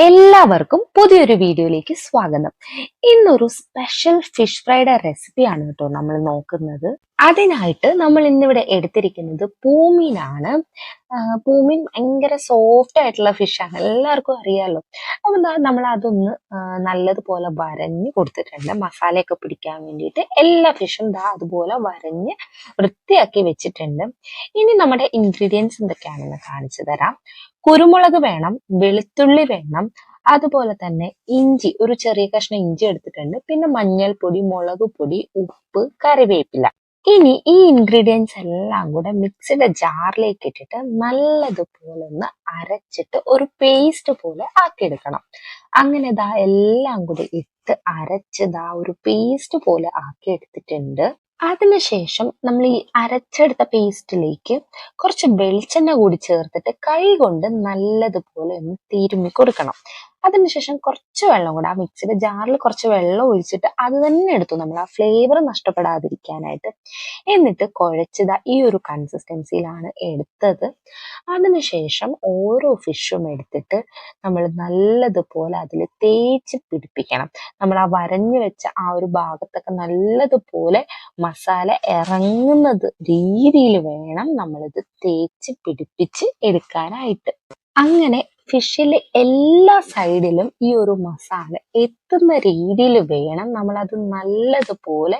എല്ലാവർക്കും പുതിയൊരു വീഡിയോയിലേക്ക് സ്വാഗതം. ഇന്നൊരു സ്പെഷ്യൽ ഫിഷ് ഫ്രൈയുടെ റെസിപ്പിയാണ് കേട്ടോ നമ്മൾ നോക്കുന്നത്. അതിനായിട്ട് നമ്മൾ ഇന്നിവിടെ എടുത്തിരിക്കുന്നത് പൂമീനാണ്. പൂമീൻ ഭയങ്കര സോഫ്റ്റ് ആയിട്ടുള്ള ഫിഷാണ്, എല്ലാവർക്കും അറിയാലോ. അപ്പൊ നമ്മൾ അതൊന്ന് നല്ലതുപോലെ വരഞ്ഞ് കൊടുത്തിട്ടുണ്ട്, മസാലയൊക്കെ പിടിക്കാൻ വേണ്ടിയിട്ട്. എല്ലാ ഫിഷും അതുപോലെ വരഞ്ഞ് വൃത്തിയാക്കി വെച്ചിട്ടുണ്ട്. ഇനി നമ്മുടെ ഇൻഗ്രീഡിയൻസ് എന്തൊക്കെയാണെന്ന് കാണിച്ചു തരാം. കുരുമുളക് വേണം, വെളുത്തുള്ളി വേണം, അതുപോലെ തന്നെ ഇഞ്ചി, ഒരു ചെറിയ കഷ്ണം ഇഞ്ചി എടുത്തിട്ടുണ്ട്, പിന്നെ മഞ്ഞൾപ്പൊടി, മുളക് പൊടി, ഉപ്പ്, കറിവേപ്പില. ഇനി ഈ ഇൻഗ്രീഡിയൻസ് എല്ലാം കൂടെ മിക്സിയുടെ ജാറിലേക്ക് ഇട്ടിട്ട് നല്ലതുപോലെ ഒന്ന് അരച്ചിട്ട് ഒരു പേസ്റ്റ് പോലെ ആക്കിയെടുക്കണം. അങ്ങനെ എല്ലാം കൂടി ഇട്ട് അരച്ച് ഒരു പേസ്റ്റ് പോലെ ആക്കി എടുത്തിട്ടുണ്ട്. അതിനുശേഷം നമ്മൾ ഈ അരച്ചെടുത്ത പേസ്റ്റിലേക്ക് കുറച്ച് വെളിച്ചെണ്ണ കൂടി ചേർത്തിട്ട് കൈ കൊണ്ട് നല്ലതുപോലെ ഒന്ന് തിരുമ്മി കൊടുക്കണം. അതിനുശേഷം കുറച്ച് വെള്ളം കൂടെ, ആ മിക്സിയുടെ ജാറിൽ കുറച്ച് വെള്ളം ഒഴിച്ചിട്ട് അത് തന്നെ എടുത്തു, നമ്മൾ ആ ഫ്ലേവർ നഷ്ടപ്പെടാതിരിക്കാനായിട്ട്. എന്നിട്ട് കുഴച്ചത് ഈ ഒരു കൺസിസ്റ്റൻസിയിലാണ് എടുത്തത്. അതിനുശേഷം ഓരോ ഫിഷും എടുത്തിട്ട് നമ്മൾ നല്ലതുപോലെ അതിൽ തേച്ച് പിടിപ്പിക്കണം. നമ്മൾ ആ വരഞ്ഞു വെച്ച ആ ഒരു ഭാഗത്തൊക്കെ നല്ലതുപോലെ മസാല ഇറങ്ങുന്നത് രീതിയിൽ വേണം നമ്മളിത് തേച്ച് പിടിപ്പിച്ച് എടുക്കാനായിട്ട്. അങ്ങനെ ഫിഷിലെ എല്ലാ സൈഡിലും ഈ ഒരു മസാല എത്തുന്ന രീതിയിൽ വേണം നമ്മളത് നല്ലതുപോലെ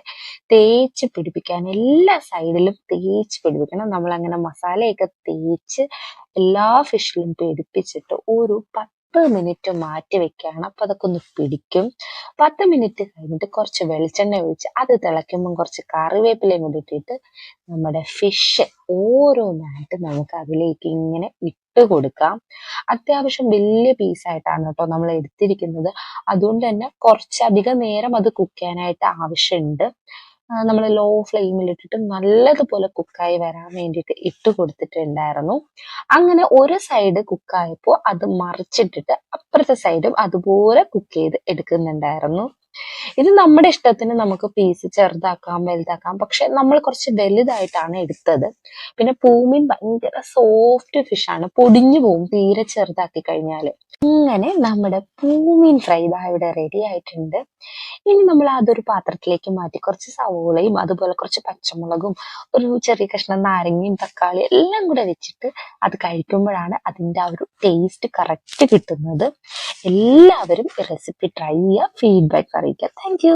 തേച്ച് പിടിപ്പിക്കാൻ. എല്ലാ സൈഡിലും തേച്ച് പിടിപ്പിക്കണം. നമ്മൾ അങ്ങനെ മസാലയൊക്കെ തേച്ച് എല്ലാ ഫിഷിലും പിടിപ്പിച്ചിട്ട് ഒരു 10 മിനിറ്റ് മാറ്റി വെക്കുകയാണ്. അപ്പൊ അതൊക്കെ ഒന്ന് പിടിക്കും. 10 മിനിറ്റ് കഴിഞ്ഞിട്ട് കുറച്ച് വെളിച്ചെണ്ണ ഒഴിച്ച് അത് തിളയ്ക്കുമ്പോൾ കുറച്ച് കറിവേപ്പിലയും കൂടി ഇട്ടിട്ട് നമ്മുടെ ഫിഷ് ഓരോന്നായിട്ട് നമുക്ക് അതിലേക്ക് ഇങ്ങനെ ഇട്ട് കൊടുക്കാം. അത്യാവശ്യം വലിയ പീസായിട്ടാണ് കേട്ടോ നമ്മൾ എടുത്തിരിക്കുന്നത്. അതുകൊണ്ട് തന്നെ കുറച്ചധികം നേരം അത് കുക്ക് ചെയ്യാനായിട്ട് ആവശ്യമുണ്ട്. നമ്മൾ ലോ ഫ്ലെയിമിൽ ഇട്ടിട്ട് നല്ലതുപോലെ കുക്കായി വരാൻ വേണ്ടിയിട്ട് ഇട്ട് കൊടുത്തിട്ടുണ്ടായിരുന്നു. അങ്ങനെ ഒരു സൈഡ് കുക്കായപ്പോൾ അത് മറിച്ചിട്ടിട്ട് അപ്പുറത്തെ സൈഡും അതുപോലെ കുക്ക് ചെയ്ത് എടുക്കുന്നുണ്ടായിരുന്നു. ഇത് നമ്മുടെ ഇഷ്ടത്തിന് നമുക്ക് പീസ് ചെറുതാക്കാം, വലുതാക്കാം. പക്ഷെ നമ്മൾ കുറച്ച് വലുതായിട്ടാണ് എടുത്തത്. പിന്നെ പൂമീൻ ഭയങ്കര സോഫ്റ്റ് ഫിഷാണ്, പൊടിഞ്ഞു പോവും തീരെ ചെറുതാക്കി കഴിഞ്ഞാൽ. അങ്ങനെ നമ്മുടെ പൂമീൻ ഫ്രൈ ഇവിടെ റെഡി ആയിട്ടുണ്ട്. ഇനി നമ്മൾ അതൊരു പാത്രത്തിലേക്ക് മാറ്റി കുറച്ച് സവോളയും അതുപോലെ കുറച്ച് പച്ചമുളകും ഒരു ചെറിയ കഷ്ണം നാരങ്ങയും തക്കാളി എല്ലാം കൂടെ വെച്ചിട്ട് അത് കഴിക്കുമ്പോഴാണ് അതിൻ്റെ ആ ഒരു ടേസ്റ്റ് കറക്റ്റ് കിട്ടുന്നത്. എല്ലാവരും റെസിപ്പി ട്രൈ ചെയ്യുക, ഫീഡ്ബാക്ക് അറിയിക്കുക. Thank you.